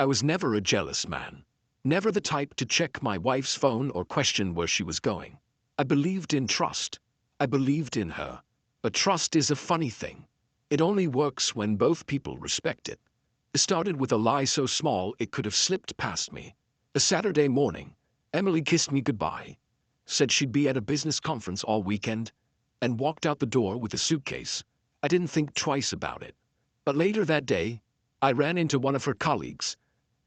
I was never a jealous man. Never the type to check my wife's phone or question where she was going. I believed in trust. I believed in her. But trust is a funny thing. It only works when both people respect it. It started with a lie so small it could have slipped past me. A Saturday morning, Emily kissed me goodbye, said she'd be at a business conference all weekend, and walked out the door with a suitcase. I didn't think twice about it. But later that day, I ran into one of her colleagues,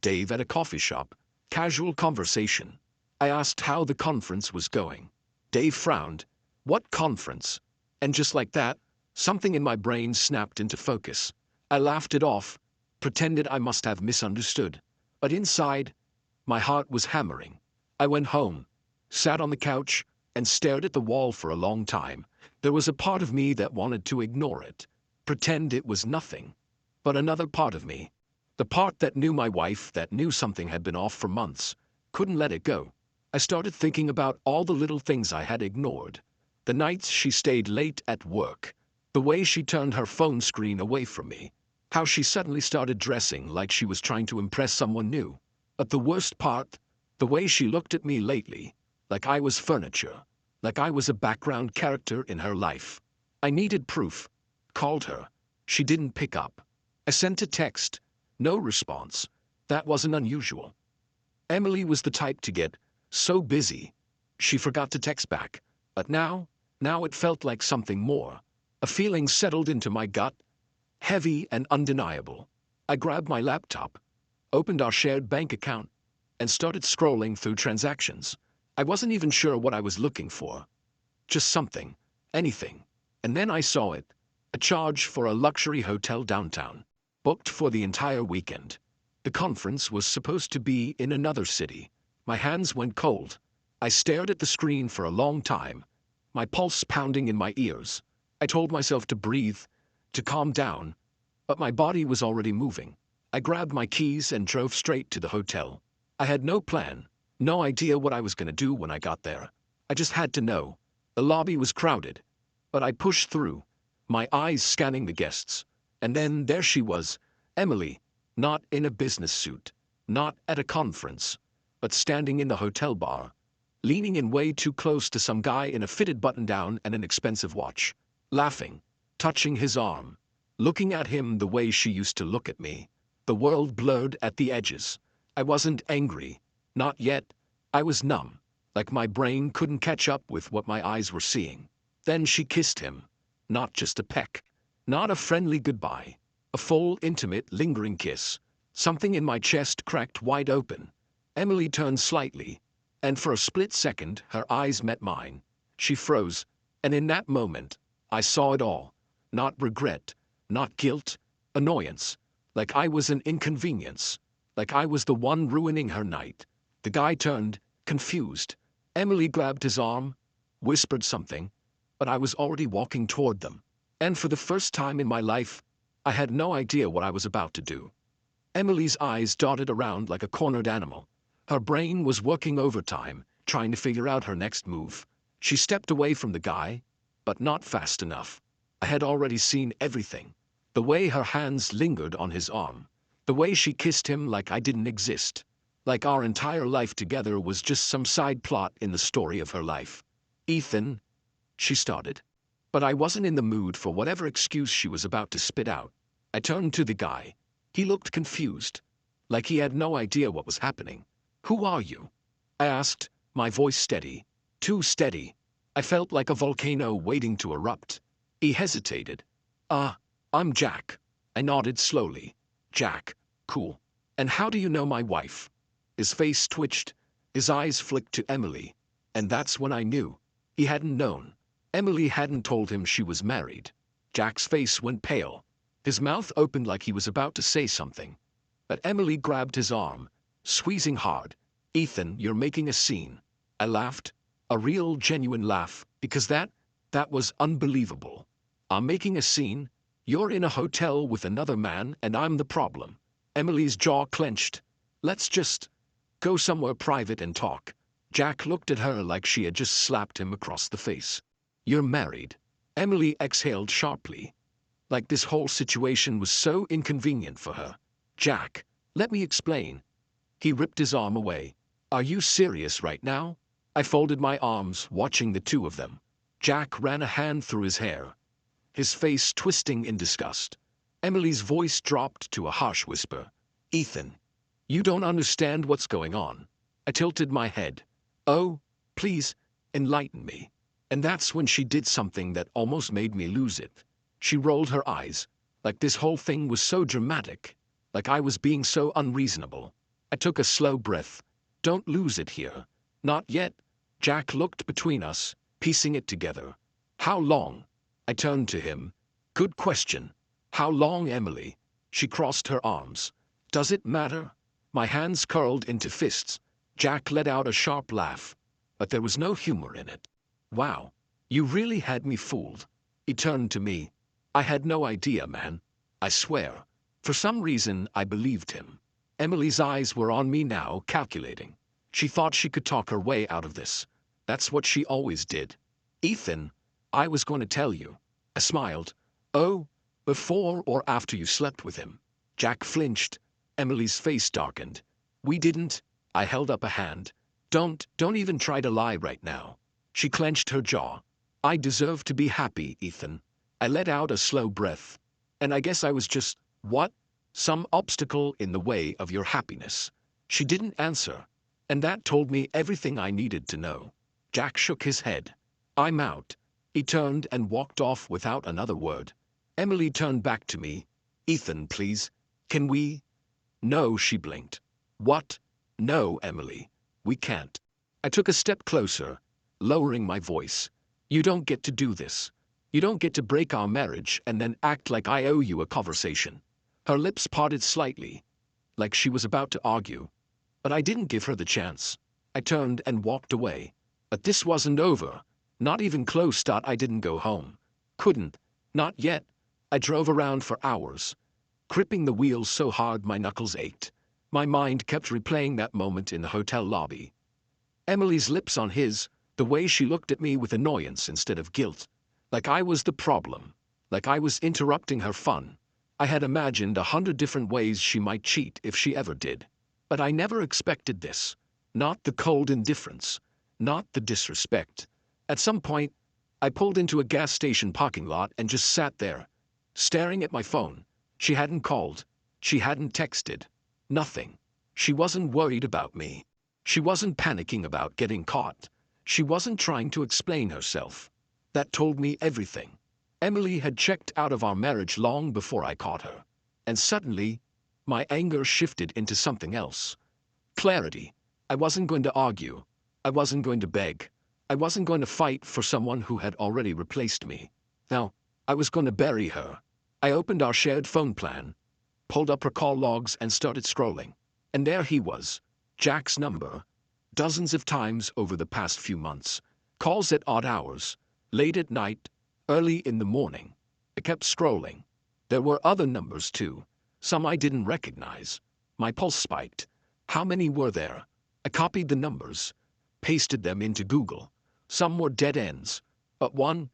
Dave, at a coffee shop. Casual conversation. I asked how the conference was going. Dave frowned. What conference? And just like that, something in my brain snapped into focus. I laughed it off, pretended I must have misunderstood. But inside, my heart was hammering. I went home, sat on the couch, and stared at the wall for a long time. There was a part of me that wanted to ignore it, pretend it was nothing. But another part of me, the part that knew my wife, that knew something had been off for months, couldn't let it go. I started thinking about all the little things I had ignored. The nights she stayed late at work, the way she turned her phone screen away from me, how she suddenly started dressing like she was trying to impress someone new. But the worst part, the way she looked at me lately, like I was furniture, like I was a background character in her life. I needed proof. Called her. She didn't pick up. I sent a text. No response. That wasn't unusual. Emily was the type to get so busy, she forgot to text back. But now it felt like something more. A feeling settled into my gut, heavy and undeniable. I grabbed my laptop, opened our shared bank account, and started scrolling through transactions. I wasn't even sure what I was looking for. Just something, anything. And then I saw it. A charge for a luxury hotel downtown, booked for the entire weekend. The conference was supposed to be in another city. My hands went cold. I stared at the screen for a long time, my pulse pounding in my ears. I told myself to breathe, to calm down, but my body was already moving. I grabbed my keys and drove straight to the hotel. I had no plan, no idea what I was going to do when I got there. I just had to know. The lobby was crowded, but I pushed through, my eyes scanning the guests. And then there she was, Emily, not in a business suit, not at a conference, but standing in the hotel bar, leaning in way too close to some guy in a fitted button-down and an expensive watch, laughing, touching his arm, looking at him the way she used to look at me. The world blurred at the edges. I wasn't angry, not yet. I was numb, like my brain couldn't catch up with what my eyes were seeing. Then she kissed him, not just a peck, not a friendly goodbye, a full, intimate, lingering kiss. Something in my chest cracked wide open. Emily turned slightly, and for a split second her eyes met mine. She froze, and in that moment, I saw it all. Not regret, not guilt, annoyance, like I was an inconvenience, like I was the one ruining her night. The guy turned, confused. Emily grabbed his arm, whispered something, but I was already walking toward them. And for the first time in my life, I had no idea what I was about to do. Emily's eyes darted around like a cornered animal. Her brain was working overtime, trying to figure out her next move. She stepped away from the guy, but not fast enough. I had already seen everything. The way her hands lingered on his arm. The way she kissed him like I didn't exist. Like our entire life together was just some side plot in the story of her life. Ethan, she started. But I wasn't in the mood for whatever excuse she was about to spit out. I turned to the guy. He looked confused, like he had no idea what was happening. "Who are you?" I asked, my voice steady. Too steady. I felt like a volcano waiting to erupt. He hesitated. I'm Jack." I nodded slowly. "Jack, cool. And how do you know my wife?" His face twitched. His eyes flicked to Emily. And that's when I knew. He hadn't known. Emily hadn't told him she was married. Jack's face went pale. His mouth opened like he was about to say something. But Emily grabbed his arm, squeezing hard. "Ethan, you're making a scene." I laughed. A real, genuine laugh, because that was unbelievable. "I'm making a scene? You're in a hotel with another man and I'm the problem." Emily's jaw clenched. "Let's just go somewhere private and talk." Jack looked at her like she had just slapped him across the face. "You're married." Emily exhaled sharply. Like this whole situation was so inconvenient for her. "Jack, Let me explain. He ripped his arm away. Are you serious right now? I folded my arms, watching the two of them. Jack ran a hand through his hair, his face twisting in disgust. Emily's voice dropped to a harsh whisper. Ethan, you don't understand what's going on. I tilted my head. Oh, please, enlighten me. And that's when she did something that almost made me lose it. She rolled her eyes, like this whole thing was so dramatic, like I was being so unreasonable. I took a slow breath. Don't lose it here. Not yet. Jack looked between us, piecing it together. How long? I turned to him. Good question. How long, Emily? She crossed her arms. Does it matter? My hands curled into fists. Jack let out a sharp laugh, but there was no humor in it. Wow, you really had me fooled. He turned to me. I had no idea, man. I swear. For some reason, I believed him. Emily's eyes were on me now, calculating. She thought she could talk her way out of this. That's what she always did. Ethan, I was going to tell you. I smiled. Oh, before or after you slept with him? Jack flinched. Emily's face darkened. We didn't. I held up a hand. Don't even try to lie right now. She clenched her jaw. I deserve to be happy, Ethan. I let out a slow breath. And I guess I was just, what? Some obstacle in the way of your happiness. She didn't answer. And that told me everything I needed to know. Jack shook his head. I'm out. He turned and walked off without another word. Emily turned back to me. Ethan, please. Can we? No, she blinked. What? No, Emily. We can't. I took a step closer, lowering my voice. You don't get to do this. You don't get to break our marriage and then act like I owe you a conversation. Her lips parted slightly, like she was about to argue. But I didn't give her the chance. I turned and walked away. But this wasn't over. Not even close. I didn't go home. Couldn't. Not yet. I drove around for hours, gripping the wheels so hard my knuckles ached. My mind kept replaying that moment in the hotel lobby. Emily's lips on his, the way she looked at me with annoyance instead of guilt. Like I was the problem. Like I was interrupting her fun. I had imagined 100 different ways she might cheat if she ever did. But I never expected this. Not the cold indifference. Not the disrespect. At some point, I pulled into a gas station parking lot and just sat there, staring at my phone. She hadn't called. She hadn't texted. Nothing. She wasn't worried about me. She wasn't panicking about getting caught. She wasn't trying to explain herself. That told me everything. Emily had checked out of our marriage long before I caught her. And suddenly, my anger shifted into something else. Clarity. I wasn't going to argue. I wasn't going to beg. I wasn't going to fight for someone who had already replaced me. Now, I was going to bury her. I opened our shared phone plan, pulled up her call logs and started scrolling. And there he was. Jack's number. Dozens of times over the past few months. Calls at odd hours. Late at night. Early in the morning. I kept scrolling. There were other numbers too. Some I didn't recognize. My pulse spiked. How many were there? I copied the numbers, pasted them into Google. Some were dead ends. But one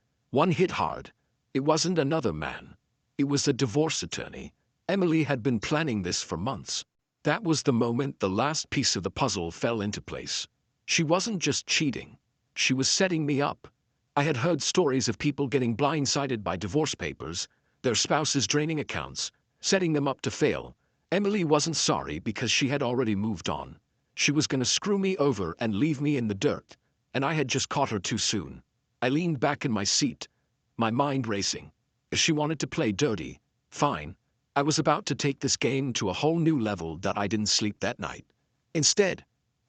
hit hard. It wasn't another man. It was a divorce attorney. Emily had been planning this for months. That was the moment the last piece of the puzzle fell into place. She wasn't just cheating. She was setting me up. I had heard stories of people getting blindsided by divorce papers, their spouses draining accounts, setting them up to fail. Emily wasn't sorry because she had already moved on. She was going to screw me over and leave me in the dirt, and I had just caught her too soon. I leaned back in my seat, my mind racing. If she wanted to play dirty, fine. I was about to take this game to a whole new level that I didn't sleep that night. Instead,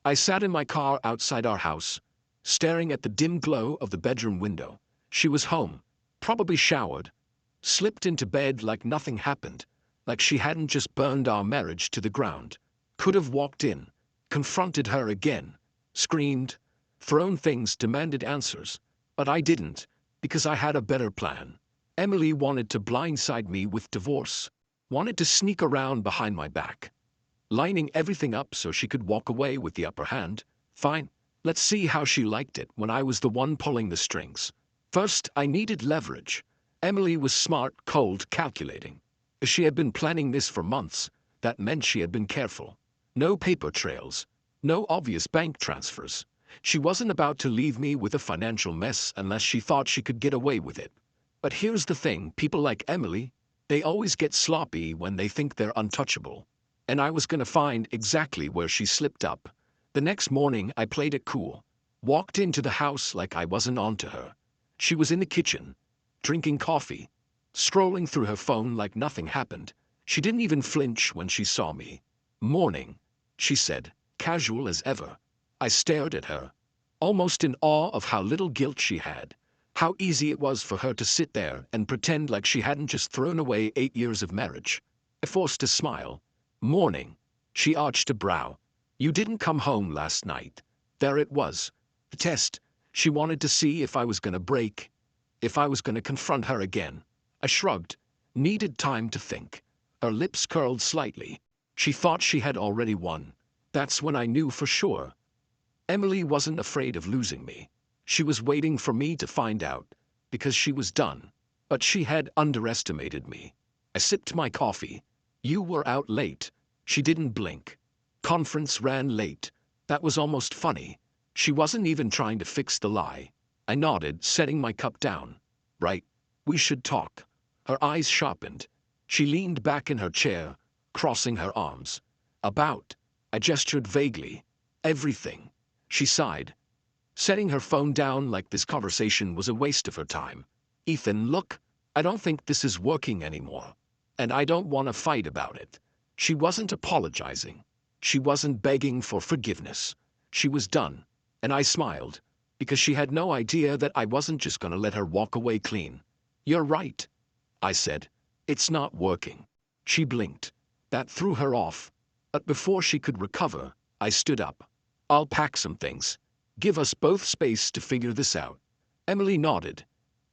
I sat in my car outside our house, staring at the dim glow of the bedroom window. She was home, probably showered, slipped into bed like nothing happened, like she hadn't just burned our marriage to the ground. Could have walked in, confronted her again, screamed, thrown things, demanded answers. But I didn't, because I had a better plan. Emily wanted to blindside me with divorce, wanted to sneak around behind my back, lining everything up so she could walk away with the upper hand. Fine. Let's see how she liked it when I was the one pulling the strings. First, I needed leverage. Emily was smart, cold, calculating. She had been planning this for months, That meant she had been careful. No paper trails. No obvious bank transfers. She wasn't about to leave me with a financial mess unless she thought she could get away with it. But here's the thing, people like Emily, they always get sloppy when they think they're untouchable. And I was gonna find exactly where she slipped up. The next morning I played it cool. Walked into the house like I wasn't onto her. She was in the kitchen, drinking coffee, scrolling through her phone like nothing happened. She didn't even flinch when she saw me. "Morning," she said, casual as ever. I stared at her, almost in awe of how little guilt she had. How easy it was for her to sit there and pretend like she hadn't just thrown away 8 years of marriage. I forced a smile. "Morning." She arched a brow. "You didn't come home last night." There it was. The test. She wanted to see if I was gonna break, if I was gonna confront her again. I shrugged. Needed time to think. Her lips curled slightly. She thought she had already won. That's when I knew for sure. Emily wasn't afraid of losing me. She was waiting for me to find out, because she was done. But she had underestimated me. I sipped my coffee. "You were out late." She didn't blink. "Conference ran late." That was almost funny. She wasn't even trying to fix the lie. I nodded, setting my cup down. "Right. We should talk." Her eyes sharpened. She leaned back in her chair, crossing her arms. "About?" I gestured vaguely. "Everything." She sighed, setting her phone down like this conversation was a waste of her time. "Ethan, look, I don't think this is working anymore. And I don't want to fight about it." She wasn't apologizing. She wasn't begging for forgiveness. She was done. And I smiled, because she had no idea that I wasn't just gonna let her walk away clean. "You're right," I said. "It's not working." She blinked. That threw her off. But before she could recover, I stood up. "I'll pack some things. Give us both space to figure this out." Emily nodded,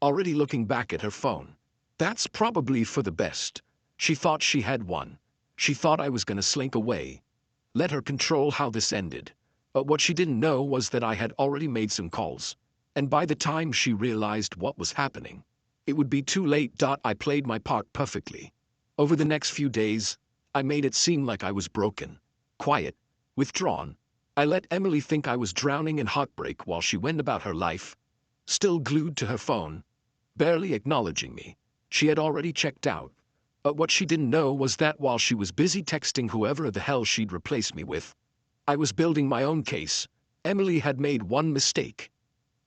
already looking back at her phone. That's probably for the best. She thought she had won. She thought I was gonna slink away, let her control how this ended. But what she didn't know was that I had already made some calls. And by the time she realized what was happening, it would be too late. I played my part perfectly. Over the next few days, I made it seem like I was broken, quiet, withdrawn. I let Emily think I was drowning in heartbreak while she went about her life, still glued to her phone, barely acknowledging me. She had already checked out. But what she didn't know was that while she was busy texting whoever the hell she'd replace me with, I was building my own case. Emily had made one mistake.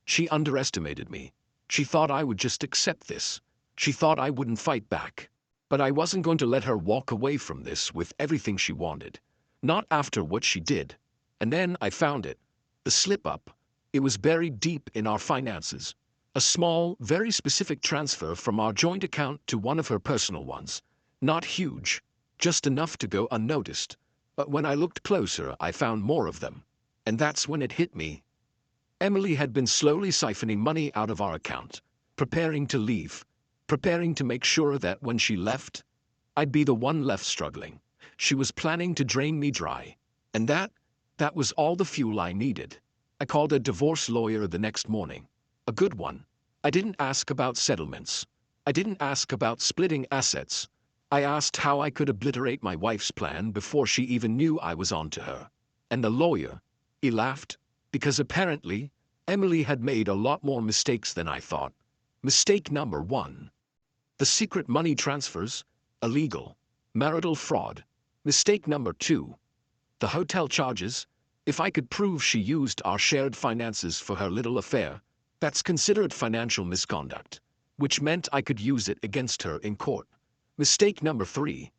She underestimated me. She thought I would just accept this. She thought I wouldn't fight back. But I wasn't going to let her walk away from this with everything she wanted. Not after what she did. And then I found it. The slip-up. It was buried deep in our finances. A small, very specific transfer from our joint account to one of her personal ones. Not huge. Just enough to go unnoticed. But when I looked closer, I found more of them. And that's when it hit me. Emily had been slowly siphoning money out of our account, preparing to leave, preparing to make sure that when she left, I'd be the one left struggling. She was planning to drain me dry. And that was all the fuel I needed. I called a divorce lawyer the next morning. A good one. I didn't ask about settlements. I didn't ask about splitting assets. I asked how I could obliterate my wife's plan before she even knew I was onto her. And the lawyer, he laughed, because apparently, Emily had made a lot more mistakes than I thought. Mistake number 1. The secret money transfers, illegal. Marital fraud. Mistake number 2. The hotel charges. If I could prove she used our shared finances for her little affair, that's considered financial misconduct, which meant I could use it against her in court. Mistake number 3.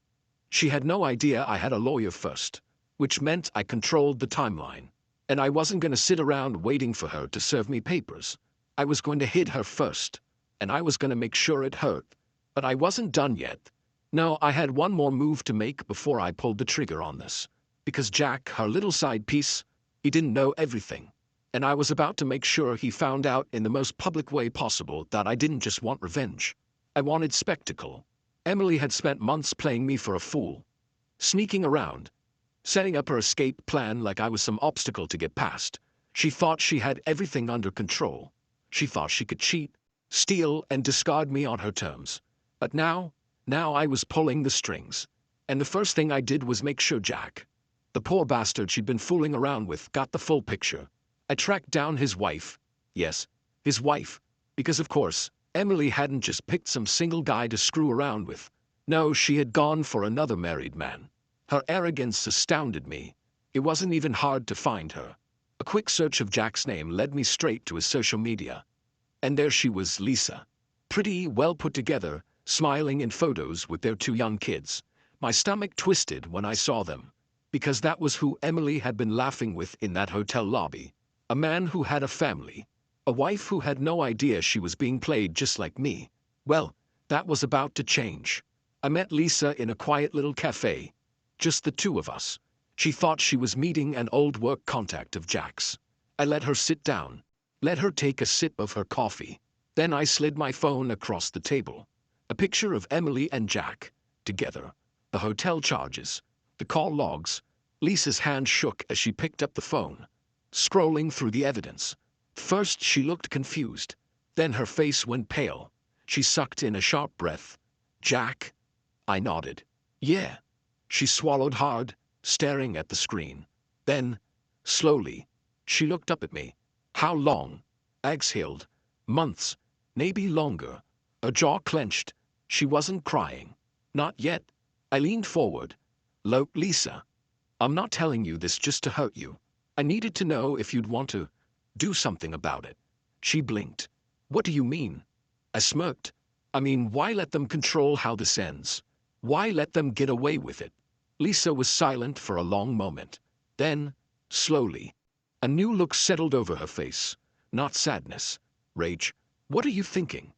She had no idea I had a lawyer first, which meant I controlled the timeline. And I wasn't going to sit around waiting for her to serve me papers. I was going to hit her first, and I was going to make sure it hurt. But I wasn't done yet. No, I had one more move to make before I pulled the trigger on this. Because Jack, her little side piece, he didn't know everything. And I was about to make sure he found out in the most public way possible that I didn't just want revenge. I wanted spectacle. Emily had spent months playing me for a fool, sneaking around, setting up her escape plan like I was some obstacle to get past. She thought she had everything under control. She thought she could cheat, steal, and discard me on her terms. But now I was pulling the strings. And the first thing I did was make sure Jack, the poor bastard she'd been fooling around with, got the full picture. I tracked down his wife. Yes, his wife. Because of course, Emily hadn't just picked some single guy to screw around with. No, she had gone for another married man. Her arrogance astounded me. It wasn't even hard to find her. A quick search of Jack's name led me straight to his social media. And there she was, Lisa. Pretty, well put together, smiling in photos with their 2 young kids. My stomach twisted when I saw them. Because that was who Emily had been laughing with in that hotel lobby. A man who had a family. A wife who had no idea she was being played just like me. Well, that was about to change. I met Lisa in a quiet little cafe. Just the 2 of us. She thought she was meeting an old work contact of Jack's. I let her sit down. Let her take a sip of her coffee. Then I slid my phone across the table. A picture of Emily and Jack, together. The hotel charges. The call logs. Lisa's hand shook as she picked up the phone. Scrolling through the evidence. First she looked confused. Then her face went pale. She sucked in a sharp breath. Jack? I nodded. Yeah. She swallowed hard, staring at the screen. Then, slowly, she looked up at me. How long? I exhaled. Months. Maybe longer. Her jaw clenched. She wasn't crying. Not yet. I leaned forward. Lisa, I'm not telling you this just to hurt you. I needed to know if you'd want to do something about it. She blinked. What do you mean? I smirked. I mean, why let them control how this ends? Why let them get away with it? Lisa was silent for a long moment. Then, slowly, a new look settled over her face. Not sadness. Rage. What are you thinking?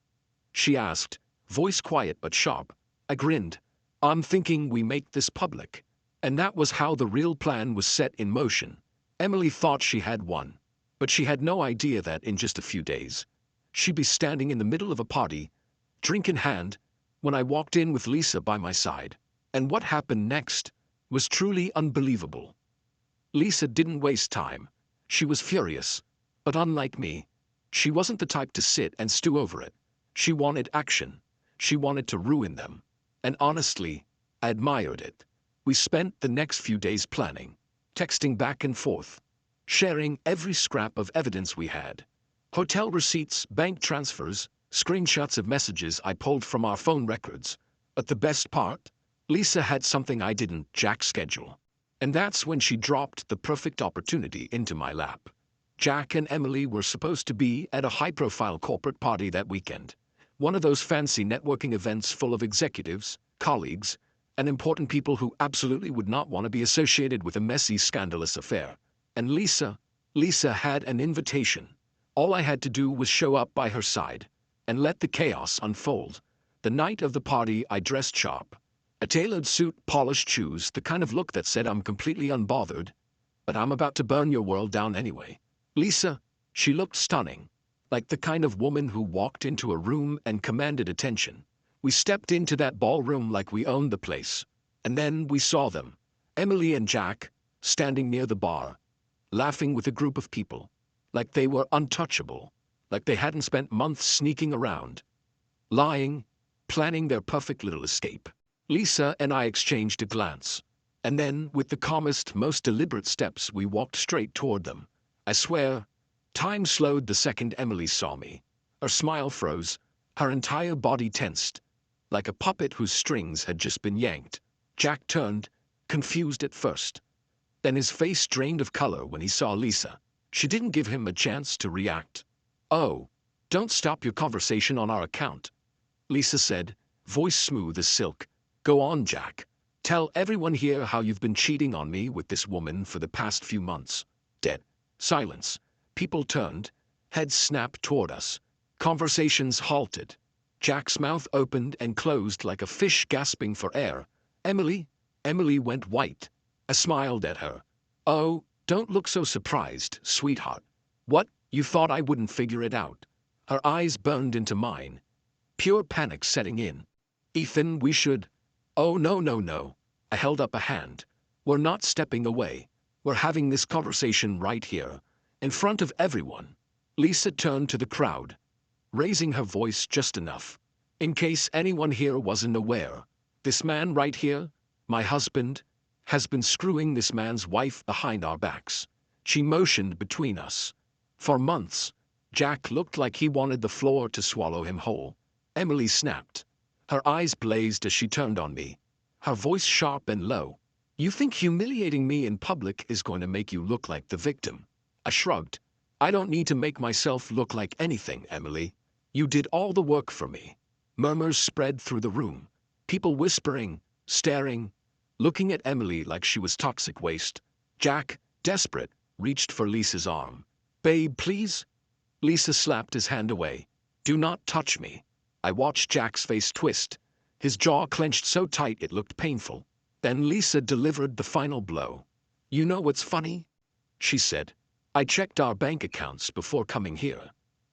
She asked, voice quiet but sharp. I grinned. I'm thinking we make this public. And that was how the real plan was set in motion. Emily thought she had won. But she had no idea that in just a few days, she'd be standing in the middle of a party, drink in hand, when I walked in with Lisa by my side. And what happened next was truly unbelievable. Lisa didn't waste time. She was furious. But unlike me, she wasn't the type to sit and stew over it. She wanted action. She wanted to ruin them. And honestly, I admired it. We spent the next few days planning, texting back and forth, sharing every scrap of evidence we had. Hotel receipts, bank transfers, screenshots of messages I pulled from our phone records. But the best part? Lisa had something I didn't, Jack's schedule. And that's when she dropped the perfect opportunity into my lap. Jack and Emily were supposed to be at a high-profile corporate party that weekend. One of those fancy networking events full of executives, colleagues, and important people who absolutely would not want to be associated with a messy, scandalous affair. And Lisa had an invitation. All I had to do was show up by her side and let the chaos unfold. The night of the party, I dressed sharp. A tailored suit, polished shoes, the kind of look that said I'm completely unbothered, but I'm about to burn your world down anyway. Lisa, she looked stunning, like the kind of woman who walked into a room and commanded attention. We stepped into that ballroom like we owned the place. And then we saw them, Emily and Jack, standing near the bar, laughing with a group of people, like they were untouchable, like they hadn't spent months sneaking around, lying, planning their perfect little escape. Lisa and I exchanged a glance. And then, with the calmest, most deliberate steps, we walked straight toward them. I swear, time slowed the second Emily saw me. Her smile froze, her entire body tensed, like a puppet whose strings had just been yanked. Jack turned, confused at first. Then his face drained of color when he saw Lisa. She didn't give him a chance to react. Oh, don't stop your conversation on our account, Lisa said, voice smooth as silk. Go on, Jack. Tell everyone here how you've been cheating on me with this woman for the past few months. Dead silence. People turned, heads snapped toward us. Conversations halted. Jack's mouth opened and closed like a fish gasping for air. Emily went white. I smiled at her. Oh, don't look so surprised, sweetheart. What, you thought I wouldn't figure it out? Her eyes burned into mine. Pure panic setting in. Ethan, we should... Oh, no. I held up a hand. We're not stepping away. We're having this conversation right here, in front of everyone. Lisa turned to the crowd, raising her voice just enough. In case anyone here wasn't aware, this man right here, My husband has been screwing this man's wife behind our backs. She motioned between us. For months, Jack looked like he wanted the floor to swallow him whole. Emily snapped. Her eyes blazed as she turned on me, her voice sharp and low. You think humiliating me in public is going to make you look like the victim? I shrugged. I don't need to make myself look like anything, Emily. You did all the work for me. Murmurs spread through the room. People whispering, staring, looking at Emily like she was toxic waste. Jack, desperate, reached for Lisa's arm. Babe, please? Lisa slapped his hand away. Do not touch me. I watched Jack's face twist. His jaw clenched so tight it looked painful. Then Lisa delivered the final blow. You know what's funny? She said. I checked our bank accounts before coming here.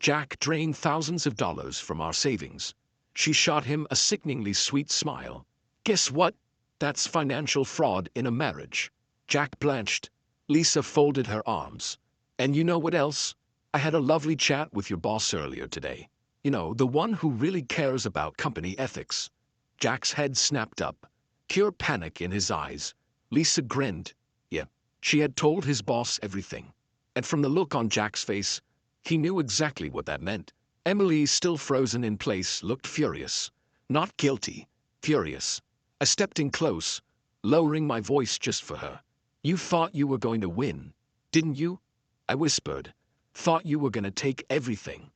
Jack drained thousands of dollars from our savings. She shot him a sickeningly sweet smile. Guess what? That's financial fraud in a marriage. Jack blanched. Lisa folded her arms. And you know what else? I had a lovely chat with your boss earlier today. You know, the one who really cares about company ethics. Jack's head snapped up. Pure panic in his eyes. Lisa grinned. Yeah, she had told his boss everything. And from the look on Jack's face, he knew exactly what that meant. Emily, still frozen in place, looked furious. Not guilty, furious. I stepped in close, lowering my voice just for her. You thought you were going to win, didn't you? I whispered. Thought you were going to take everything.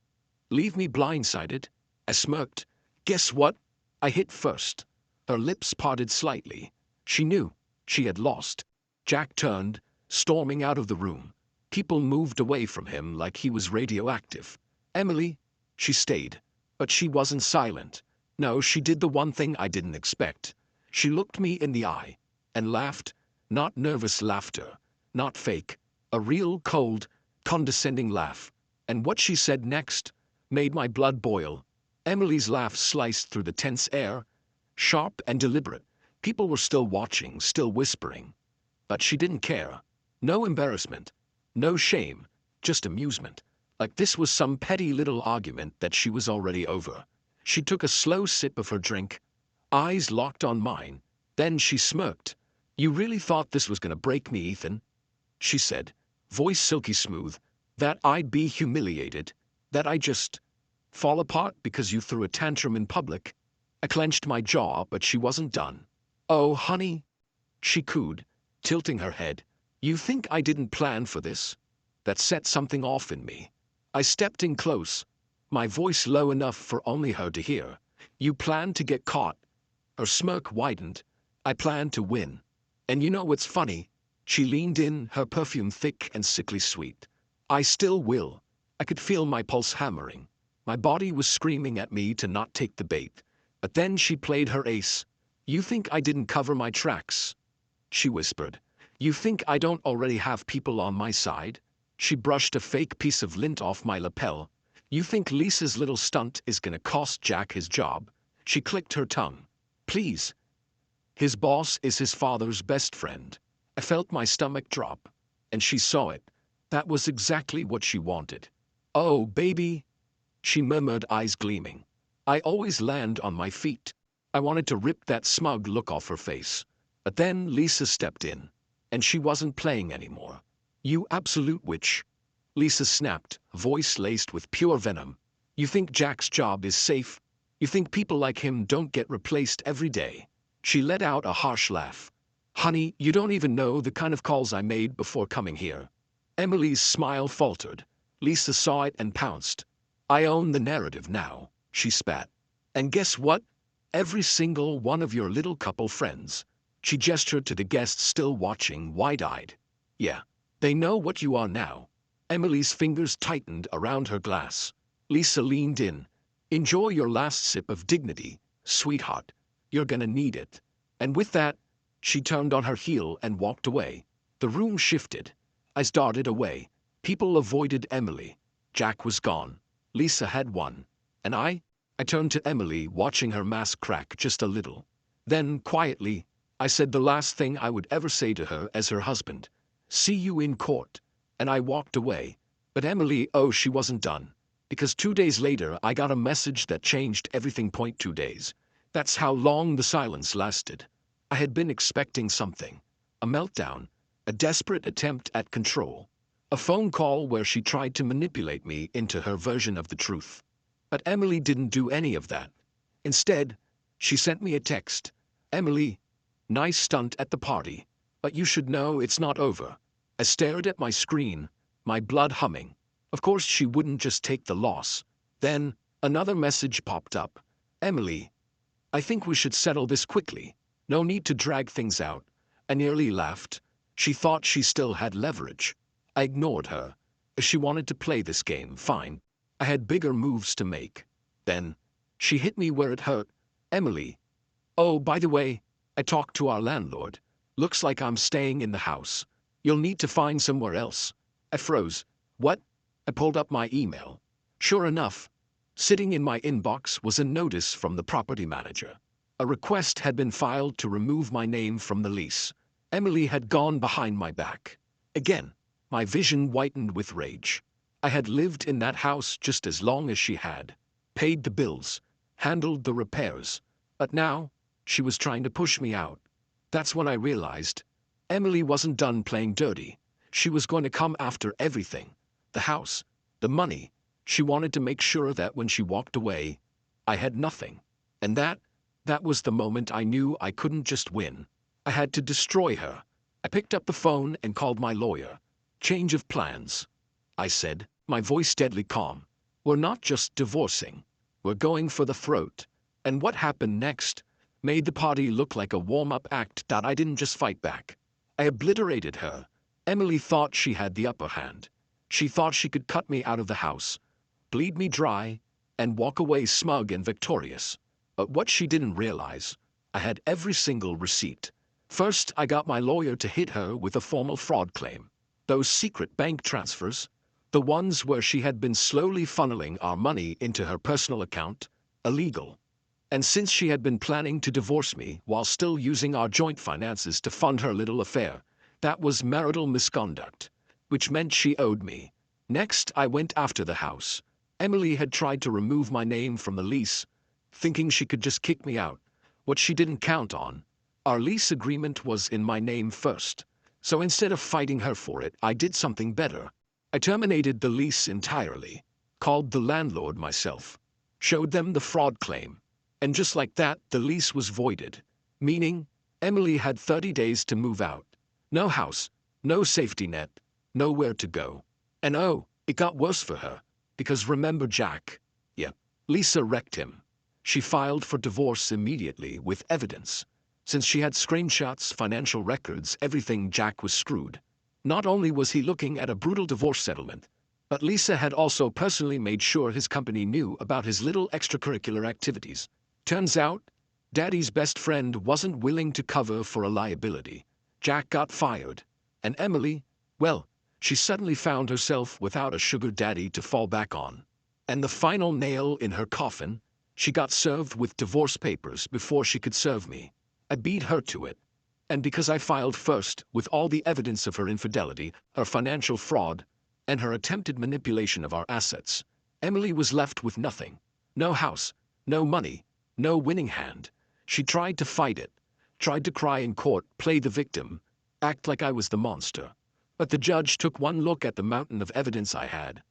Leave me blindsided? I smirked. Guess what? I hit first. Her lips parted slightly. She knew. She had lost. Jack turned, storming out of the room. People moved away from him like he was radioactive. Emily, she stayed. But she wasn't silent. No, she did the one thing I didn't expect. She looked me in the eye and laughed. Not nervous laughter, not fake. A real, cold, condescending laugh. And what she said next made my blood boil. Emily's laugh sliced through the tense air, sharp and deliberate. People were still watching, still whispering. But she didn't care. No embarrassment. No shame. Just amusement. Like this was some petty little argument that she was already over. She took a slow sip of her drink, eyes locked on mine. Then she smirked. You really thought this was going to break me, Ethan? She said, voice silky smooth. That I'd be humiliated. That I just fall apart because you threw a tantrum in public. I clenched my jaw, but she wasn't done. Oh, honey, she cooed, tilting her head. You think I didn't plan for this? That set something off in me. I stepped in close, my voice low enough for only her to hear. You planned to get caught. Her smirk widened. I planned to win. And you know what's funny? She leaned in, her perfume thick and sickly sweet. I still will. I could feel my pulse hammering. My body was screaming at me to not take the bait. But then she played her ace. You think I didn't cover my tracks? She whispered. You think I don't already have people on my side? She brushed a fake piece of lint off my lapel. You think Lisa's little stunt is gonna cost Jack his job? She clicked her tongue. Please. His boss is his father's best friend. I felt my stomach drop. And she saw it. That was exactly what she wanted. Oh, baby, she murmured, eyes gleaming. I always land on my feet. I wanted to rip that smug look off her face. But then Lisa stepped in. And she wasn't playing anymore. You absolute witch. Lisa snapped, voice laced with pure venom. You think Jack's job is safe? You think people like him don't get replaced every day? She let out a harsh laugh. Honey, you don't even know the kind of calls I made before coming here. Emily's smile faltered. Lisa saw it and pounced. I own the narrative now, she spat. And guess what? Every single one of your little couple friends. She gestured to the guests still watching, wide-eyed. Yeah, they know what you are now. Emily's fingers tightened around her glass. Lisa leaned in. Enjoy your last sip of dignity, sweetheart. You're gonna need it. And with that, she turned on her heel and walked away. The room shifted. I darted away. People avoided Emily. Jack was gone. Lisa had won. And I turned to Emily, watching her mask crack just a little. Then, quietly, I said the last thing I would ever say to her as her husband. See you in court. And I walked away. But Emily, oh, she wasn't done. Because 2 days later, I got a message that changed everything. 2 days. That's how long the silence lasted. I had been expecting something. A meltdown, a desperate attempt at control, a phone call where she tried to manipulate me into her version of the truth. But Emily didn't do any of that. Instead, she sent me a text. "Emily, nice stunt at the party, but you should know it's not over." I stared at my screen, my blood humming. Of course she wouldn't just take the loss. Then, another message popped up. "Emily, I think we should settle this quickly. No need to drag things out." I nearly laughed. She thought she still had leverage. I ignored her. If she wanted to play this game, fine. I had bigger moves to make. Then, she hit me where it hurt. "Emily, oh, by the way, I talked to our landlord. Looks like I'm staying in the house. You'll need to find somewhere else." I froze. "What?" I pulled up my email. Sure enough, sitting in my inbox was a notice from the property manager. A request had been filed to remove my name from the lease. Emily had gone behind my back. Again, my vision whitened with rage. I had lived in that house just as long as she had, paid the bills, handled the repairs. But now, she was trying to push me out. That's when I realized Emily wasn't done playing dirty. She was going to come after everything. The house, the money. She wanted to make sure that when she walked away, I had nothing. And that was the moment I knew I couldn't just win. I had to destroy her. I picked up the phone and called my lawyer. "Change of plans," I said, my voice deadly calm. "We're not just divorcing. We're going for the throat." And what happened next made the party look like a warm-up act that I didn't just fight back. I obliterated her. Emily thought she had the upper hand. She thought she could cut me out of the house, bleed me dry, and walk away smug and victorious. But what she didn't realize, I had every single receipt. First, I got my lawyer to hit her with a formal fraud claim. Those secret bank transfers, the ones where she had been slowly funneling our money into her personal account, illegal. And since she had been planning to divorce me while still using our joint finances to fund her little affair, that was marital misconduct, which meant she owed me. Next, I went after the house. Emily had tried to remove my name from the lease, thinking she could just kick me out. What she didn't count on, our lease agreement was in my name first. So instead of fighting her for it, I did something better. I terminated the lease entirely, called the landlord myself, showed them the fraud claim. And just like that, the lease was voided, meaning Emily had 30 days to move out. No house, no safety net, nowhere to go. And oh, it got worse for her, because remember Jack? Yeah, Lisa wrecked him. She filed for divorce immediately with evidence. Since she had screenshots, financial records, everything, Jack was screwed. Not only was he looking at a brutal divorce settlement, but Lisa had also personally made sure his company knew about his little extracurricular activities. Turns out, Daddy's best friend wasn't willing to cover for a liability. Jack got fired. And Emily, well, she suddenly found herself without a sugar daddy to fall back on. And the final nail in her coffin, she got served with divorce papers before she could serve me. I beat her to it. And because I filed first with all the evidence of her infidelity, her financial fraud, and her attempted manipulation of our assets, Emily was left with nothing. No house, no money, no winning hand. She tried to fight it, tried to cry in court, play the victim, act like I was the monster. But the judge took one look at the mountain of evidence I had,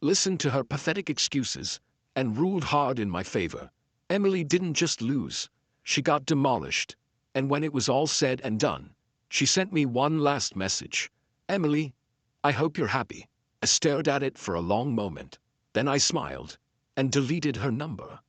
listened to her pathetic excuses, and ruled hard in my favor. Emily didn't just lose, she got demolished. And when it was all said and done, she sent me one last message. "Emily, I hope you're happy." I stared at it for a long moment. Then I smiled and deleted her number.